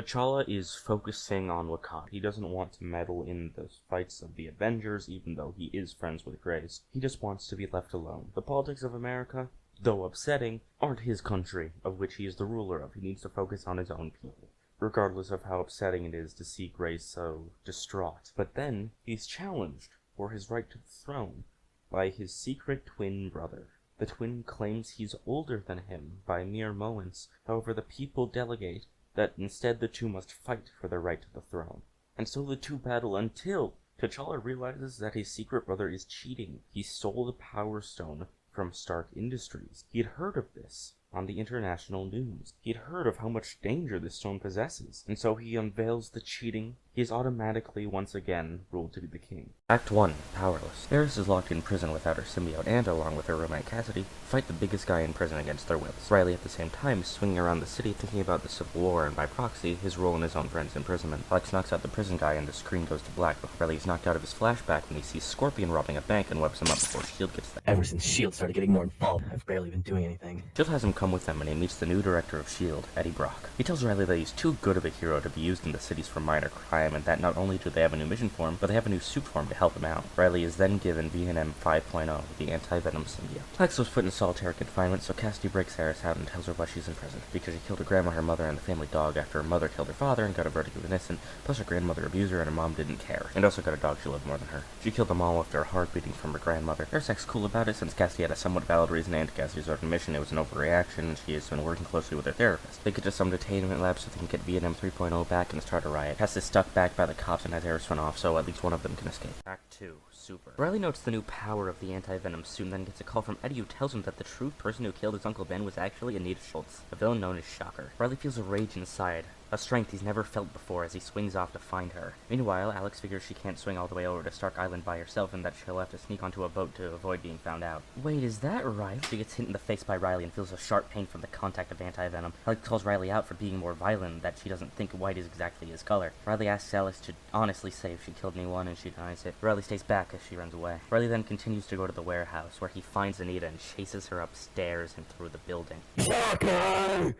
T'Challa is focusing on Wakanda. He doesn't want to meddle in the fights of the Avengers, even though he is friends with Grace. He just wants to be left alone. The politics of America, though upsetting, aren't his country, of which he is the ruler of. He needs to focus on his own people, regardless of how upsetting it is to see Grace so distraught. But then, he's challenged for his right to the throne by his secret twin brother. The twin claims he's older than him by mere moments. However, the people delegate that instead the two must fight for their right to the throne. And so the two battle until T'Challa realizes that his secret brother is cheating. He stole the Power Stone from Stark Industries. He had heard of this on the international news. He had heard of how much danger this stone possesses, and so he unveils the cheating. He is automatically once again ruled to be the king. Act 1. Powerless. Eris is locked in prison without her symbiote and, along with her roommate Cassidy, fight the biggest guy in prison against their wills. Riley at the same time is swinging around the city thinking about the Civil War and, by proxy, his role in his own friend's imprisonment. Alex knocks out the prison guy and the screen goes to black before Riley is knocked out of his flashback when he sees Scorpion robbing a bank and webs him up before S.H.I.E.L.D. gets there. Ever since S.H.I.E.L.D. started getting more involved, I've barely been doing anything. S.H.I.E.L.D. has him come with them and he meets the new director of S.H.I.E.L.D., Eddie Brock. He tells Riley that he's too good of a hero to be used in the cities for minor crime, and that not only do they have a new mission for him, but they have a new suit for him to help him out. Riley is then given V&M 5.0, the anti-venom symbiote. Alex was put in solitary confinement, so Cassidy breaks Eris out and tells her why she's in prison. Because she killed her grandma, her mother, and the family dog after her mother killed her father and got a verdict of innocent, plus her grandmother abused her and her mom didn't care, and also got a dog she loved more than her. She killed them all after her heart beating from her grandmother. Eris acts cool about it since Cassidy had a somewhat valid reason, and to Cassidy's admission it was an overreaction, and she has been working closely with her therapist. They get to some detainment lab so they can get V&M 3.0 back and start a riot. Cass is stuck back by the cops and has Eris run off, so at least one of them can escape. Act 2. Super. Riley notes the new power of the anti-venom suit and then gets a call from Eddie who tells him that the true person who killed his Uncle Ben was actually Anita Schultz, a villain known as Shocker. Riley feels a rage inside, a strength he's never felt before as he swings off to find her. Meanwhile, Alex figures she can't swing all the way over to Stark Island by herself and that she'll have to sneak onto a boat to avoid being found out. Wait, is that right? She gets hit in the face by Riley and feels a sharp pain from the contact of anti-venom. Alex calls Riley out for being more violent and that she doesn't think white is exactly his color. Riley asks Alex to honestly say if she killed anyone and she denies it. Riley stays back as she runs away. Riley then continues to go to the warehouse where he finds Anita and chases her upstairs and through the building. Shocker!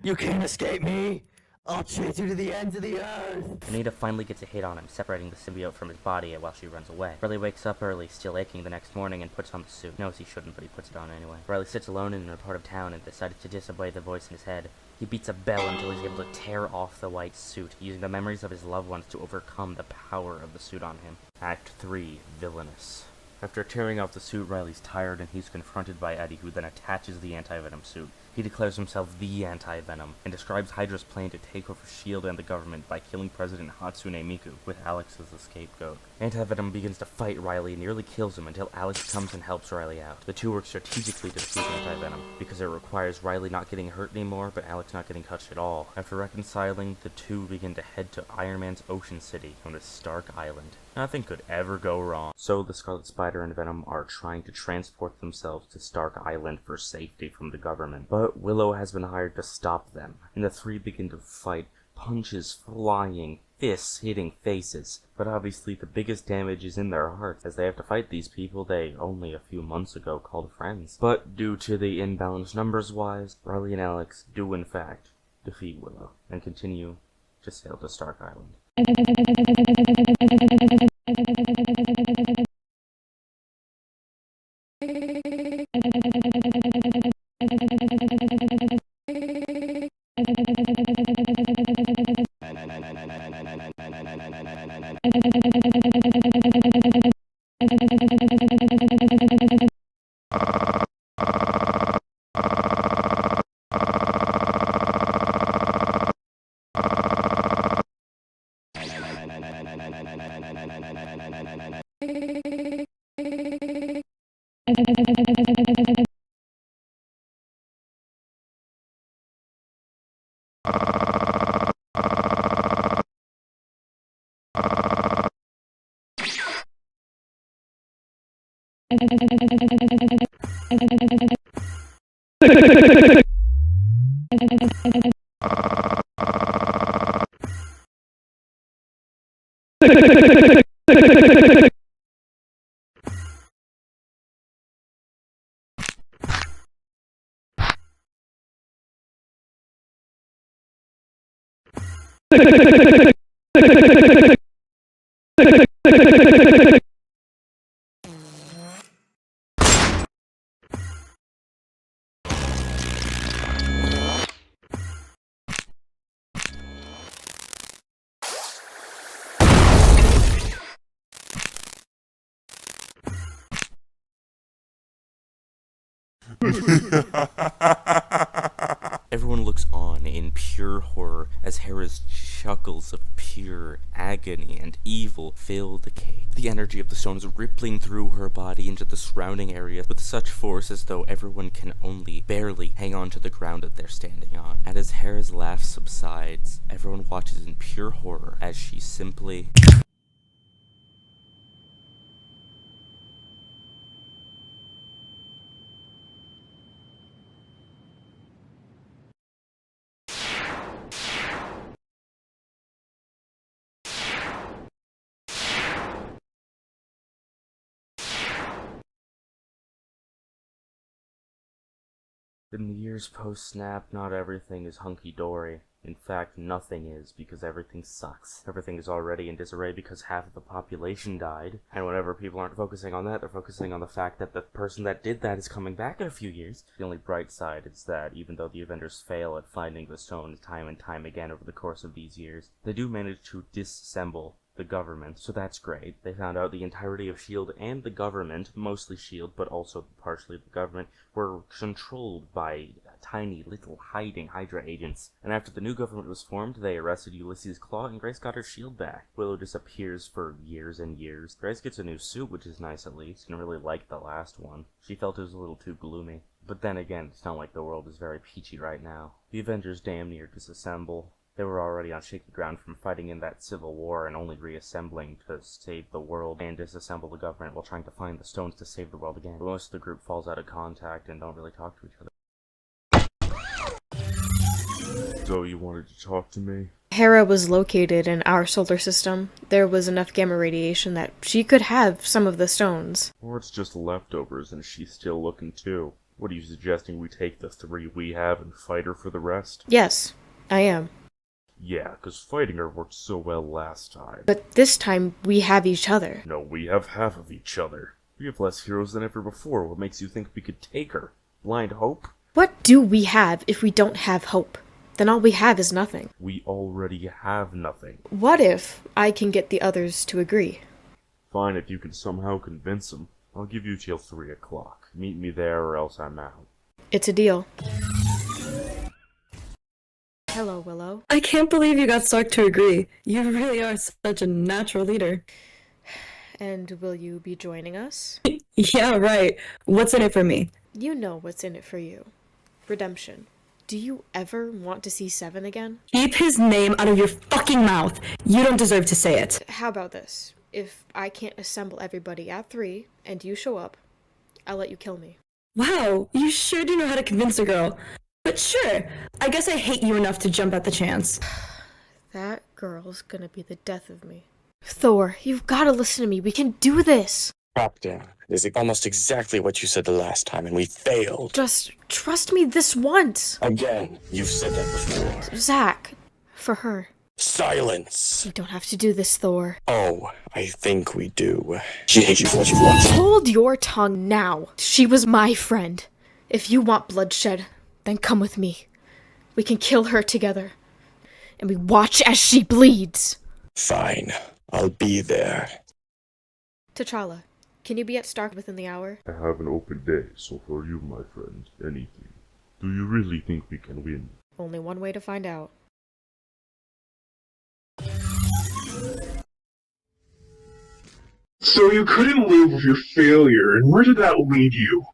You can't escape me! I'll chase you to the ends of the earth! Anita finally gets a hit on him, separating the symbiote from his body while she runs away. Riley wakes up early, still aching the next morning, and puts on the suit. Knows he shouldn't, but he puts it on anyway. Riley sits alone in a part of town and decides to disobey the voice in his head. He beats a bell until he's able to tear off the white suit, using the memories of his loved ones to overcome the power of the suit on him. Act 3. Villainous. After tearing off the suit, Riley's tired and he's confronted by Eddie, who then attaches the anti-venom suit. He declares himself the anti-venom, and describes Hydra's plan to take over S.H.I.E.L.D. and the government by killing President Hatsune Miku, with Alex as the scapegoat. Anti-venom begins to fight Riley and nearly kills him until Alex comes and helps Riley out. The two work strategically to defeat anti-venom, because it requires Riley not getting hurt anymore, but Alex not getting touched at all. After reconciling, the two begin to head to Iron Man's Ocean City, known as Stark Island. Nothing could ever go wrong. So the Scarlet Spider and Venom are trying to transport themselves to Stark Island for safety from the government. But Willow has been hired to stop them, and the three begin to fight, punches flying, fists hitting faces. But obviously the biggest damage is in their hearts, as they have to fight these people they only a few months ago called friends. But due to the imbalance numbers-wise, Riley and Alex do in fact defeat Willow, and continue to sail to Stark Island. Everyone looks on in pure horror as Hera's chuckles of pure agony and evil fill the cave. The energy of the stones rippling through her body into the surrounding area with such force as though everyone can only barely hang on to the ground that they're standing on. And as Hera's laugh subsides, everyone watches in pure horror as she simply... In the years post-snap, not everything is hunky-dory. In fact, nothing is, because everything sucks. Everything is already in disarray because half of the population died. And whenever people aren't focusing on that, they're focusing on the fact that the person that did that is coming back in a few years. The only bright side is that, even though the Avengers fail at finding the stones time and time again over the course of these years, they do manage to disassemble the government, so that's great. They found out the entirety of S.H.I.E.L.D. and the government, mostly S.H.I.E.L.D., but also partially the government, were controlled by tiny little hiding Hydra agents. And after the new government was formed, they arrested Ulysses Claw, and Grace got her shield back. Willow disappears for years and years. Grace gets a new suit, which is nice at least. Didn't really like the last one. She felt it was a little too gloomy. But then again, it's not like the world is very peachy right now. The Avengers damn near disassemble. They were already on shaky ground from fighting in that civil war and only reassembling to save the world and disassemble the government while trying to find the stones to save the world again. But most of the group falls out of contact and don't really talk to each other. So you wanted to talk to me? Hera was located in our solar system. There was enough gamma radiation that she could have some of the stones. Or it's just leftovers and she's still looking too. What are you suggesting, we take the 3 we have and fight her for the rest? Yes, I am. Yeah, because fighting her worked so well last time. But this time, we have each other. No, we have half of each other. We have less heroes than ever before. What makes you think we could take her? Blind hope? What do we have if we don't have hope? Then all we have is nothing. We already have nothing. What if I can get the others to agree? Fine, if you can somehow convince them. I'll give you till 3 o'clock. Meet me there or else I'm out. It's a deal. Hello, Willow. I can't believe you got Stark to agree. You really are such a natural leader. And will you be joining us? Yeah, right. What's in it for me? You know what's in it for you. Redemption. Do you ever want to see Seven again? Keep his name out of your fucking mouth. You don't deserve to say it. How about this? If I can't assemble everybody at 3 and you show up, I'll let you kill me. Wow, you sure do know how to convince a girl. But sure, I guess I hate you enough to jump at the chance. That girl's gonna be the death of me. Thor, you've gotta listen to me. We can do this. Drop down. This is almost exactly what you said the last time, and we failed. Just trust me this once. Again, you've said that before. Zach, for her. Silence! You don't have to do this, Thor. Oh, I think we do. She hates you for what you've watched. Hold your tongue now. She was my friend. If you want bloodshed, then come with me. We can kill her together. And we watch as she bleeds. Fine. I'll be there. T'Challa, can you be at Stark within the hour? I have an open day, so for you, my friend, anything. Do you really think we can win? Only one way to find out. So you couldn't live with your failure, and where did that lead you?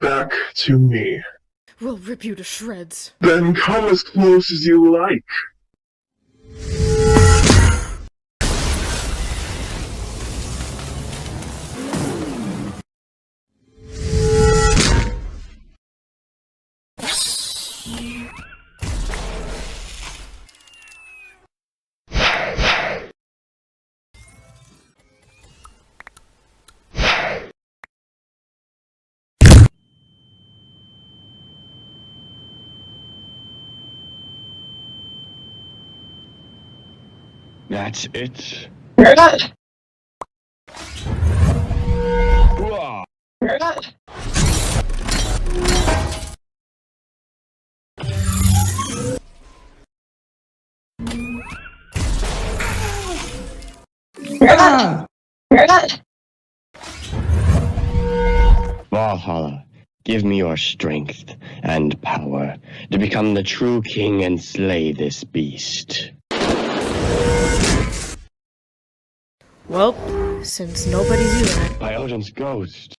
Back to me. We'll rip you to shreds. Then come as close as you like. That's it. Valhalla, give me your strength and power to become the true king and slay this beast. Well, since nobody's using it. By Odin's ghost.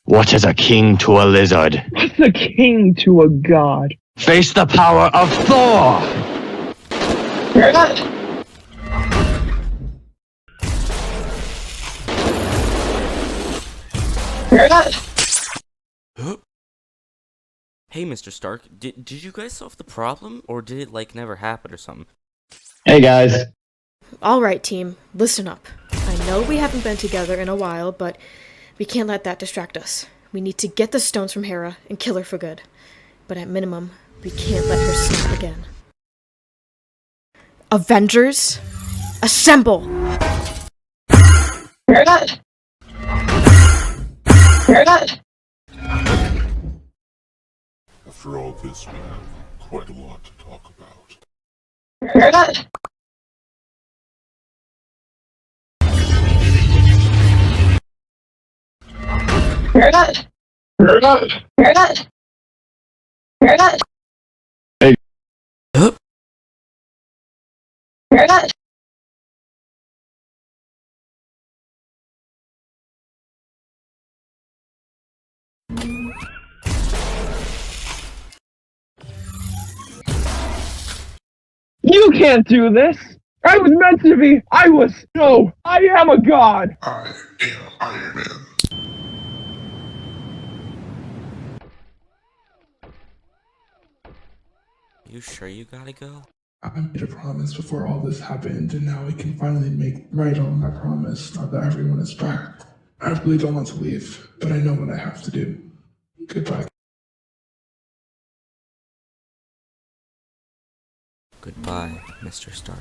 What is a king to a lizard? What's a king to a god? Face the power of Thor! Hey, Mr. Stark, did you guys solve the problem? Or did it, like, never happen or something? Hey guys. Alright, team, listen up. I know we haven't been together in a while, but we can't let that distract us. We need to get the stones from Hera and kill her for good. But at minimum, we can't let her snap again. Avengers, assemble! After all this, we have quite a lot to talk about. You can't do this! I was meant to be! No! I am a god! I am Iron Man. You sure you gotta go? I made a promise before all this happened, and now we can finally make right on that promise now that everyone is back. I really don't want to leave, but I know what I have to do. Goodbye. Goodbye, Mr. Stark.